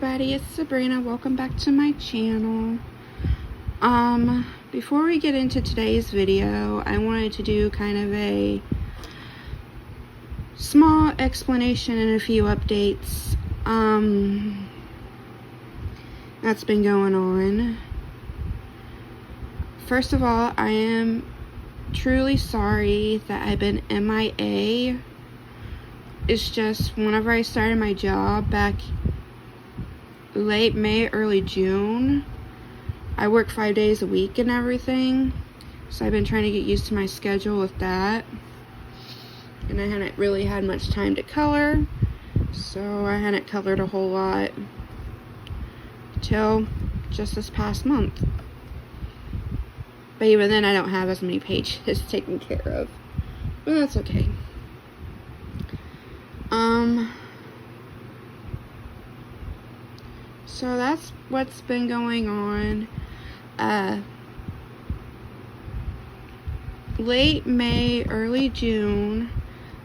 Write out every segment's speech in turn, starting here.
everybody, it's Sabrina. Welcome back to my channel. Before we get into today's video, I wanted to do kind of a small explanation and a few updates that's been going on. First of all, I am truly sorry that I've been MIA. It's just whenever I started my job back late May, early June, I work 5 days a week and everything, so I've been trying to get used to my schedule with that, and I hadn't really had much time to color, so I hadn't colored a whole lot till just this past month. But even then, I don't have as many pages taken care of, but that's okay. So that's what's been going on. Late May, early June,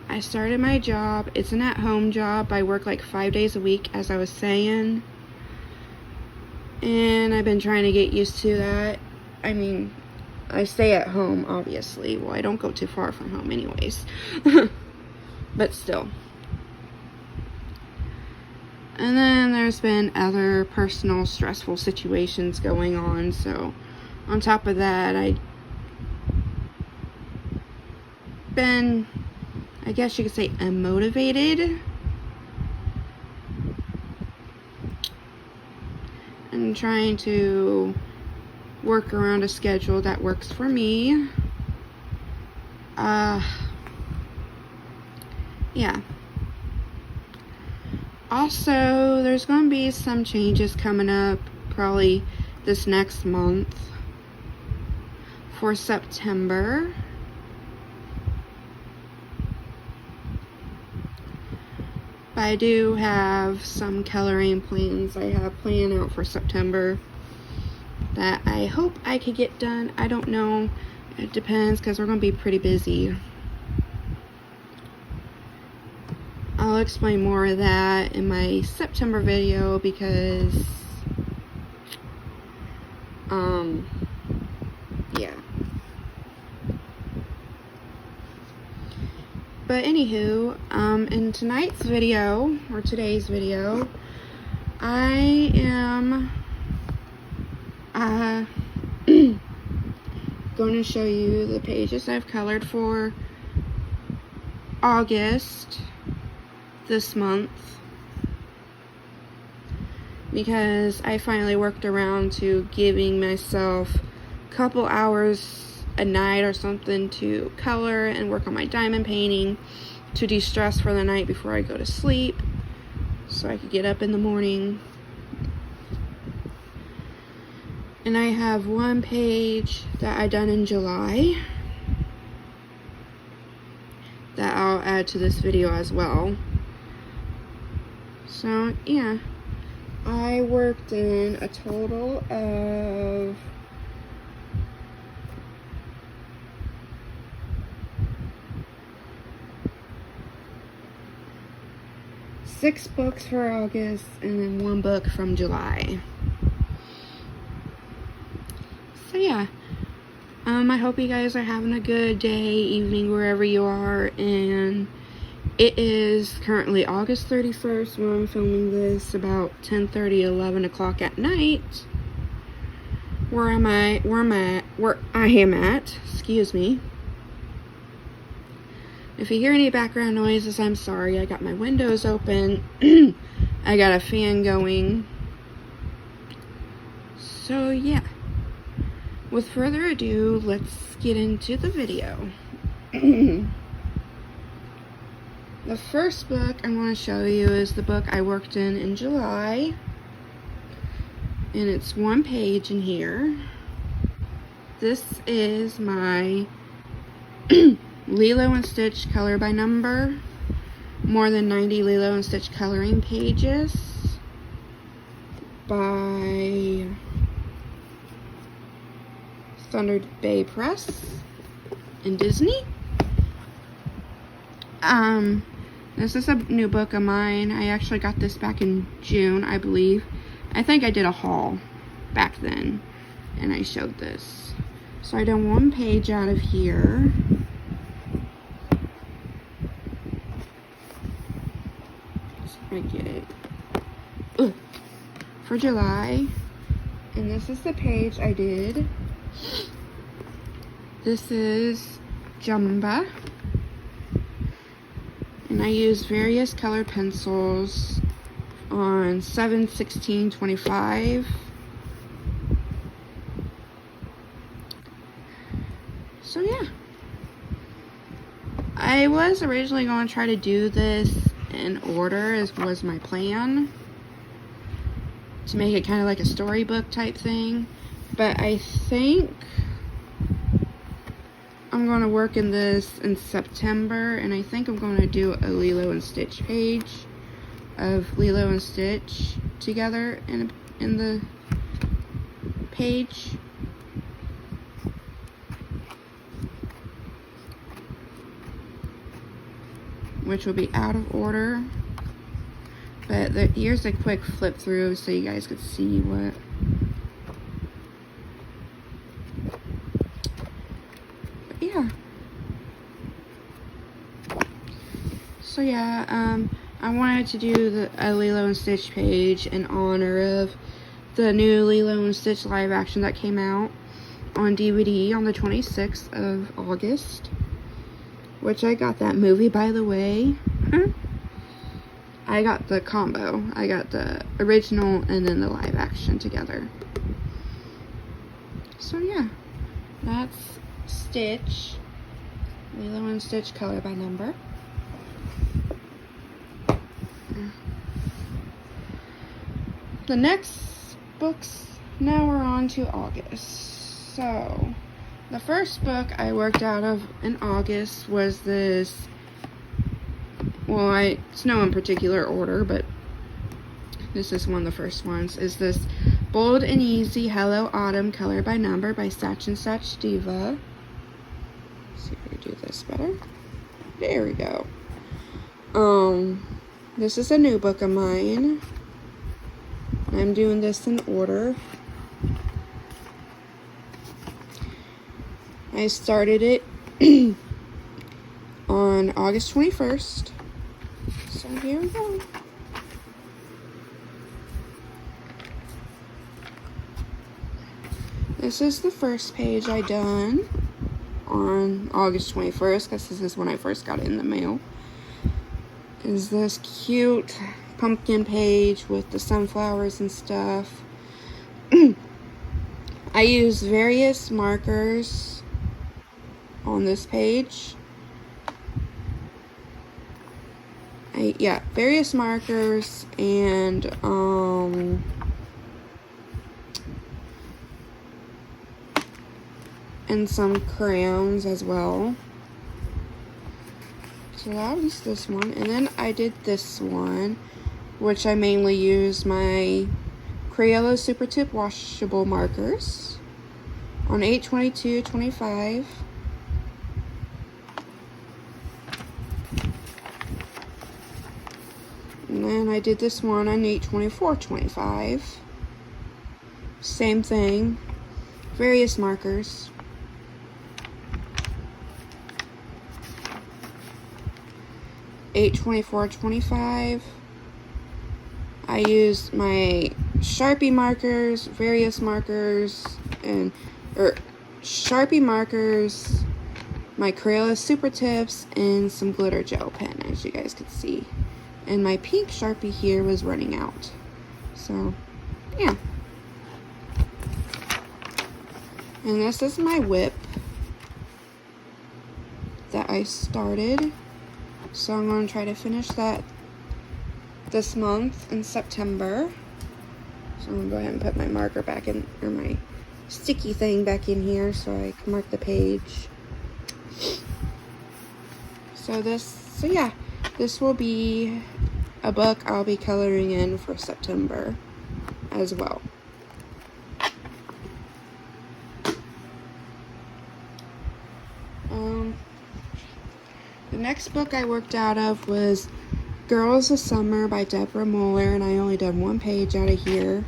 I started my job. It's an at-home job. I work like 5 days a week, as I was saying. And I've been trying to get used to that. I mean, I stay at home, obviously. Well, I don't go too far from home anyways. But still. And then there's been other personal stressful situations going on, so on top of that, I've been, I guess you could say, unmotivated. And trying to work around a schedule that works for me. Yeah. Also, there's going to be some changes coming up probably this next month for September. But I do have some coloring plans I have planned out for September that I hope I could get done. I don't know. It depends, because we're going to be pretty busy. I'll explain more of that in my September video because, yeah. But anywho, in tonight's video, or today's video, I am, going to show you the pages I've colored for August this month, because I finally worked around to giving myself a couple hours a night or something to color and work on my diamond painting to de-stress for the night before I go to sleep, so I could get up in the morning. And I have one page that I done in July that I'll add to this video as well. So, yeah, I worked in a total of 6 books for August and then 1 book from July. So, yeah, I hope you guys are having a good day, evening, wherever you are, and it is currently August 31st when I'm filming this, about 10:30, 11 o'clock at night. Where I am at, excuse me. If you hear any background noises, I'm sorry. I got my windows open. I got a fan going. So yeah. With further ado, let's get into the video. The first book I want to show you is the book I worked in July, and it's 1 page in here. This is my Lilo and Stitch color by number, more than 90 Lilo and Stitch coloring pages by Thunder Bay Press and Disney. This is a new book of mine. I actually got this back in June, I believe. I think I did a haul back then, and I showed this. So I done one page out of here. So I get it. Ugh. For July. And this is the page I did. This is Jumba. And I use various color pencils on 7/16/25. So yeah. I was originally going to try to do this in order, as was my plan, to make it kind of like a storybook type thing. But I think I'm going to work in this in September, and I think I'm going to do a Lilo and Stitch page of Lilo and Stitch together in the page. Which will be out of order. But here's a quick flip through so you guys could see what. But yeah. So yeah, I wanted to do a Lilo and Stitch page in honor of the new Lilo and Stitch live action that came out on DVD on the 26th of August. Which I got that movie, by the way. I got the combo. I got the original and then the live action together. So yeah, that's Stitch. Lilo and Stitch color by number. The next books, now we're on to August. So, the first book I worked out of in August was this, well, it's no in particular order, but this is one of the first ones, is this Bold and Easy Hello Autumn color by number by Satch and Satch Diva. Let's see if I can do this better. There we go. This is a new book of mine. I'm doing this in order. I started it on August 21st. So here we go. This is the first page I done on August 21st, because this is when I first got it in the mail. Is this cute pumpkin page with the sunflowers and stuff. I use various markers on this page. Various markers and some crayons as well. So that was this one, and then I did this one, which I mainly use my Crayola Super Tip washable markers on 8/22/25. And then I did this one on 8/24/25. Same thing, various markers. 8/24/25. I used my Sharpie markers, various markers, Sharpie markers, my Crayola Super Tips, and some glitter gel pen, as you guys could see. And my pink Sharpie here was running out. So, yeah. And this is my whip that I started. So I'm going to try to finish that this month in September. So I'm going to go ahead and put my marker back in, or my sticky thing back in here so I can mark the page. So yeah, this will be a book I'll be coloring in for September as well. The next book I worked out of was Girls of Summer by Deborah Muller, and I only done one page out of here,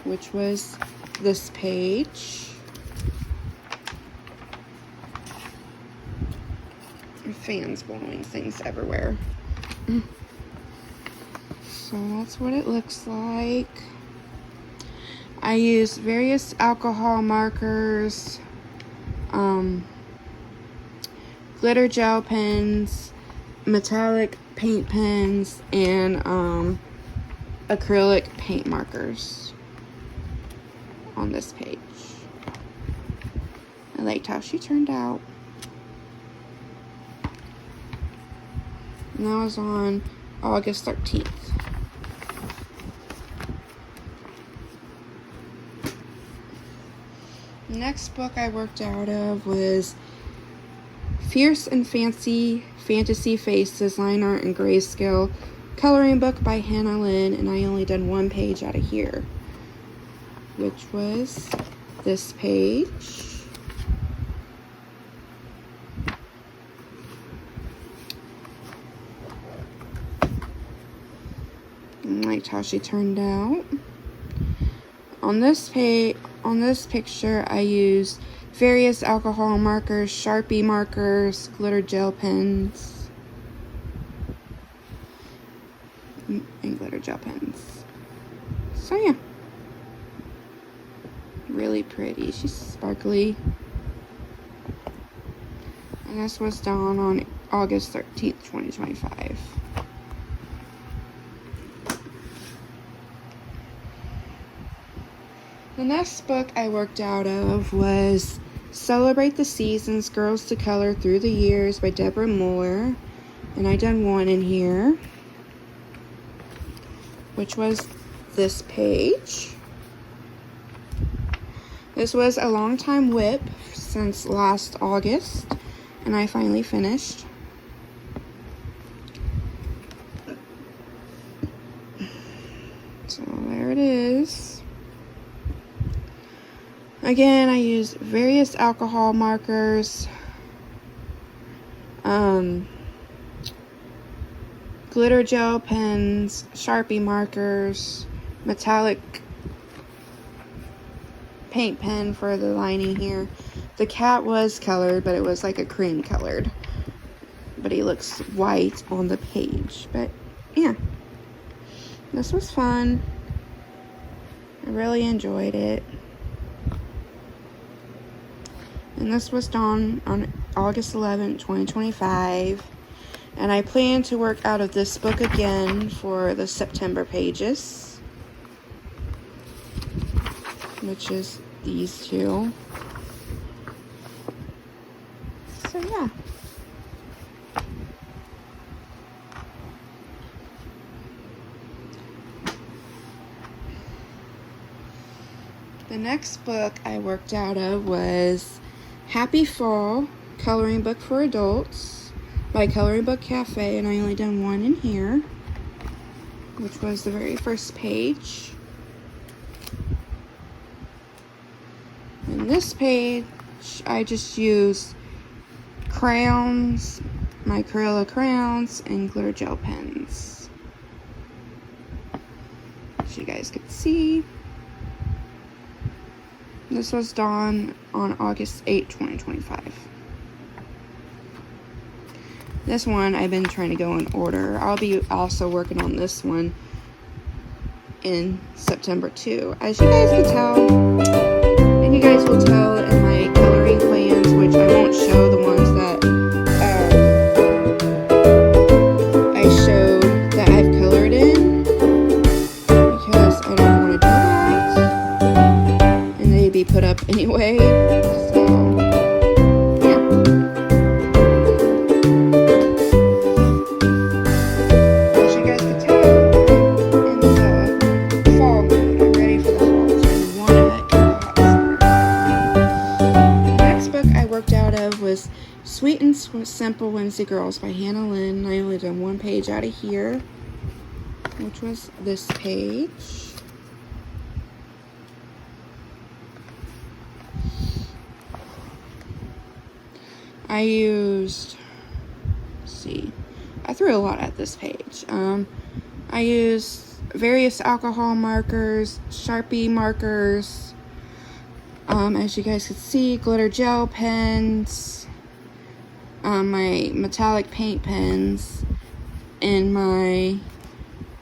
which was this page. Fans blowing things everywhere. So that's what it looks like. I use various alcohol markers, glitter gel pens, metallic paint pens, and acrylic paint markers on this page. I liked how she turned out. And that was on August 13th. Next book I worked out of was Fierce and Fantasy Faces, Line Art and Grayscale coloring book by Hannah Lynn, and I only done one page out of here, which was this page. I liked how she turned out. On this picture, I used various alcohol markers, Sharpie markers, glitter gel pens, and glitter gel pens. So yeah, really pretty. She's sparkly. And this was done on August 13th, 2025. The next book I worked out of was Celebrate the Seasons, Girls to Color Through the Years by Deborah Muller. And I done one in here, which was this page. This was a long time WIP since last August, and I finally finished. So there it is. Again, I use various alcohol markers, glitter gel pens, Sharpie markers, metallic paint pen for the lining here. The cat was colored, but it was like a cream colored. But he looks white on the page. But yeah, this was fun. I really enjoyed it. And this was done on August 11th, 2025. And I plan to work out of this book again for the September pages, which is these two. So yeah. The next book I worked out of was Happy Fall, coloring book for adults by Coloring Book Cafe, and I only done one in here, which was the very first page. In this page, I just used crayons, my acrylic crayons, and glitter gel pens, so you guys could see. This was done on August 8th, 2025. This one I've been trying to go in order. I'll be also working on this one in September too. As you guys can tell, and you guys will tell in my coloring plans, which I won't show the ones that I showed that I've colored in, because I don't want to do that, and they'd be put up anyway. So was Sweet and Simple Wednesday Girls by Hannah Lynn. I only done one page out of here, which was this page. I used, let's see, I threw a lot at this page. I used various alcohol markers, Sharpie markers, as you guys can see, glitter gel pens, my metallic paint pens, and my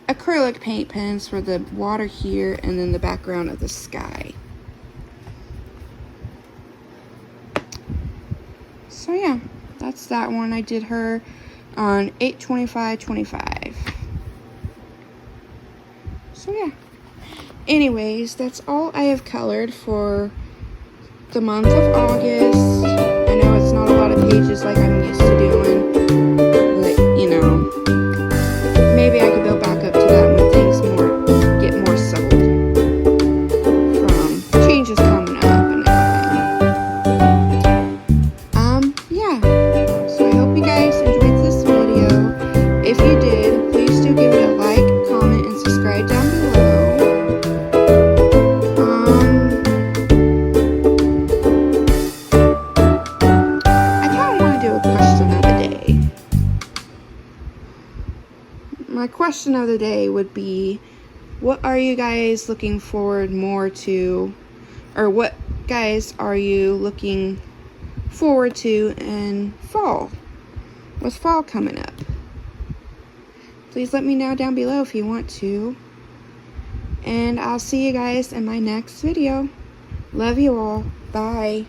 acrylic paint pens for the water here, and then the background of the sky. So yeah, that's that one. I did her on 8/25/25. So yeah. Anyways, that's all I have colored for the month of August. I know it's not a lot of pages like I'm used to doing, but you know, maybe I could build back up to that when things get more settled from changes coming up and everything. Yeah. So I hope you guys enjoyed this video. If you did, please do give it a like, comment, and subscribe down below. My question of the day would be, what are you guys looking forward more to, or what guys are you looking forward to in fall, with fall coming up? Please let me know down below if you want to, and I'll see you guys in my next video. Love you all. Bye.